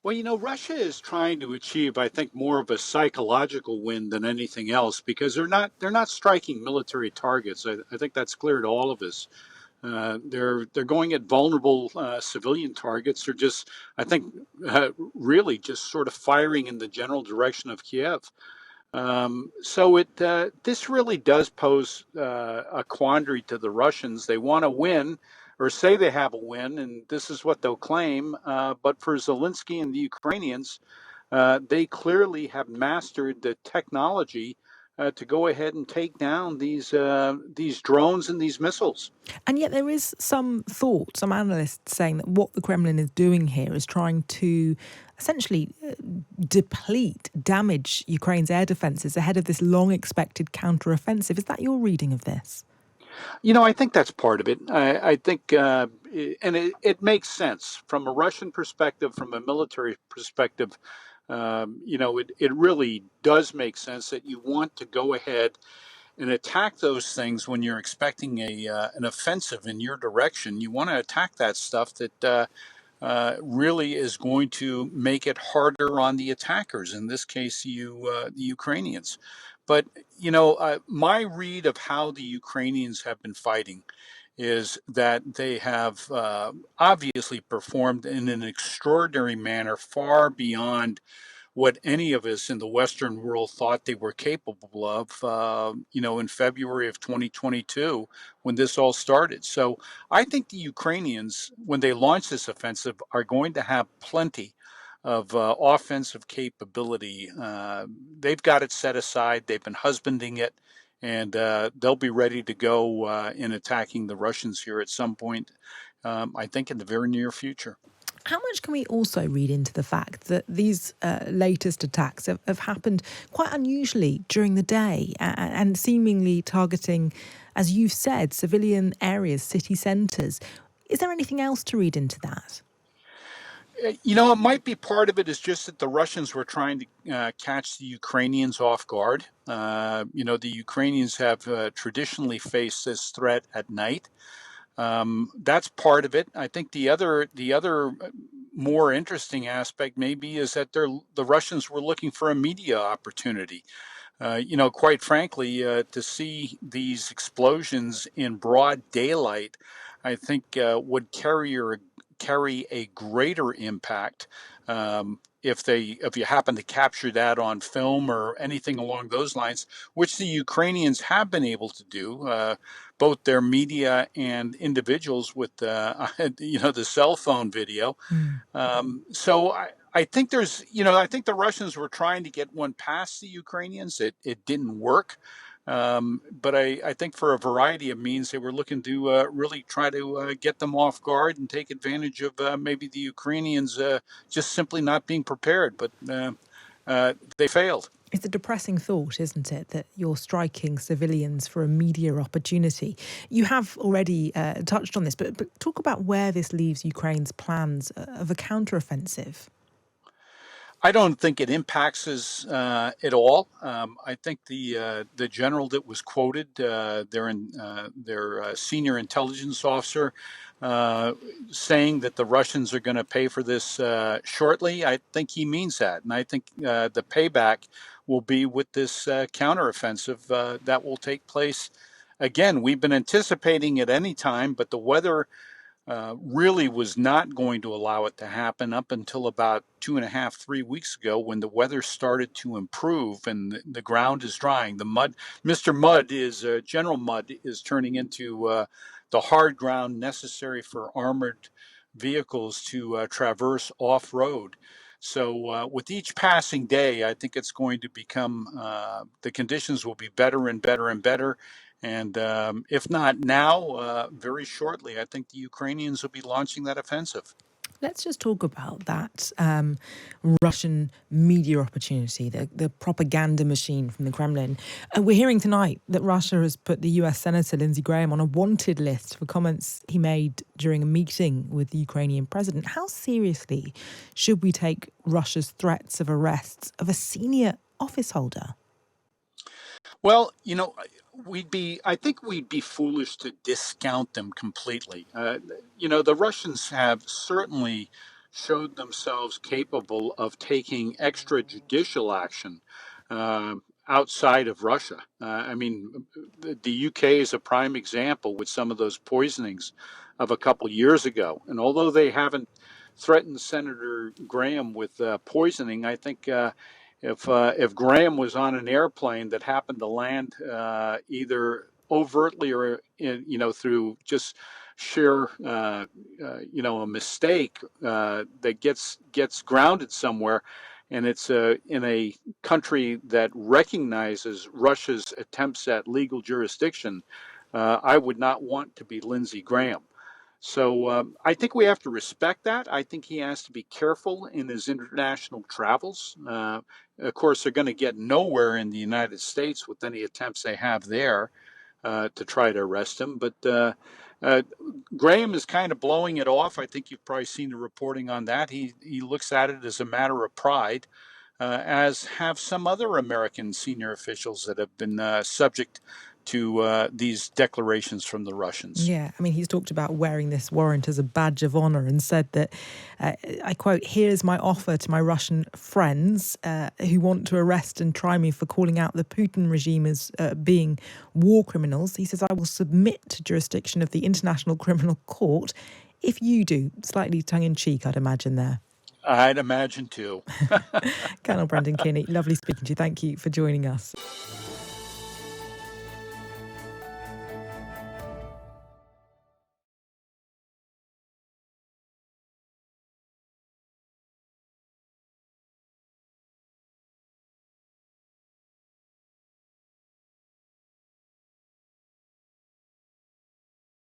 Well, Russia is trying to achieve, I think, more of a psychological win than anything else because they're not striking military targets. I think that's clear to all of us. They're going at vulnerable civilian targets. They're just, I think, really just sort of firing in the general direction of Kiev. So it this really does pose a quandary to the Russians. They want to win, or say they have a win, and this is what they'll claim. But for Zelensky and the Ukrainians, they clearly have mastered the technology to go ahead and take down these drones and these missiles. And yet there is some thought, some analysts saying that what the Kremlin is doing here is trying to essentially deplete, damage Ukraine's air defences ahead of this long-expected counter-offensive. Is that your reading of this? I think that's part of it. I think, and it makes sense from a Russian perspective, from a military perspective. It really does make sense that you want to go ahead and attack those things when you're expecting an offensive in your direction. You want to attack that stuff that really is going to make it harder on the attackers. In this case, the Ukrainians. But my read of how the Ukrainians have been fighting is that they have obviously performed in an extraordinary manner, far beyond what any of us in the Western world thought they were capable of, in February of 2022 when this all started. So I think the Ukrainians, when they launch this offensive, are going to have plenty of offensive capability. They've got it set aside, they've been husbanding it, and they'll be ready to go in attacking the Russians here at some point, I think in the very near future. How much can we also read into the fact that these latest attacks have happened quite unusually during the day and seemingly targeting, as you've said, civilian areas, city centres? Is there anything else to read into that? It might be part of it is just that the Russians were trying to catch the Ukrainians off guard. The Ukrainians have traditionally faced this threat at night. That's part of it. I think the other more interesting aspect maybe is that the Russians were looking for a media opportunity. Quite frankly, to see these explosions in broad daylight, I think would carry a greater impact if you happen to capture that on film or anything along those lines, which the Ukrainians have been able to do, both their media and individuals with the cell phone video. So I think I think the Russians were trying to get one past the Ukrainians. It didn't work. But I think for a variety of means, they were looking to really try to get them off guard and take advantage of maybe the Ukrainians just simply not being prepared. But they failed. It's a depressing thought, isn't it, that you're striking civilians for a media opportunity. You have already touched on this, but talk about where this leaves Ukraine's plans of a counteroffensive. I don't think it impacts us at all. I think the general that was quoted, their senior intelligence officer, saying that the Russians are going to pay for this shortly. I think he means that, and I think the payback will be with this counteroffensive that will take place. Again, we've been anticipating it any time, but the weather really was not going to allow it to happen up until about 2.5, 3 weeks ago when the weather started to improve and the ground is drying. The mud, Mr. Mud General Mud is turning into the hard ground necessary for armored vehicles to traverse off road. So with each passing day, I think it's going to become, the conditions will be better and better and better. And if not now, very shortly, I think the Ukrainians will be launching that offensive. Let's just talk about that Russian media opportunity, the propaganda machine from the Kremlin. We're hearing tonight that Russia has put the US Senator Lindsey Graham on a wanted list for comments he made during a meeting with the Ukrainian president. How seriously should we take Russia's threats of arrests of a senior office holder? Well, I think we'd be foolish to discount them completely. The Russians have certainly showed themselves capable of taking extrajudicial action uh, outside of Russia. I mean, the UK is a prime example with some of those poisonings of a couple years ago. And although they haven't threatened Senator Graham with poisoning, I think if Graham was on an airplane that happened to land either overtly or through just sheer a mistake that gets grounded somewhere, and it's in a country that recognizes Russia's attempts at legal jurisdiction, I would not want to be Lindsey Graham. So I think we have to respect that. I think he has to be careful in his international travels. Of course, they're going to get nowhere in the United States with any attempts they have there to try to arrest him. But uh, Graham is kind of blowing it off. I think you've probably seen the reporting on that. He looks at it as a matter of pride, as have some other American senior officials that have been subject to these declarations from the Russians. Yeah, I mean, he's talked about wearing this warrant as a badge of honor and said that, I quote, "Here's my offer to my Russian friends who want to arrest and try me for calling out the Putin regime as being war criminals." He says, "I will submit to jurisdiction of the International Criminal Court if you do." Slightly tongue-in-cheek, I'd imagine there. I'd imagine too. Colonel Brendan Kearney, lovely speaking to you. Thank you for joining us.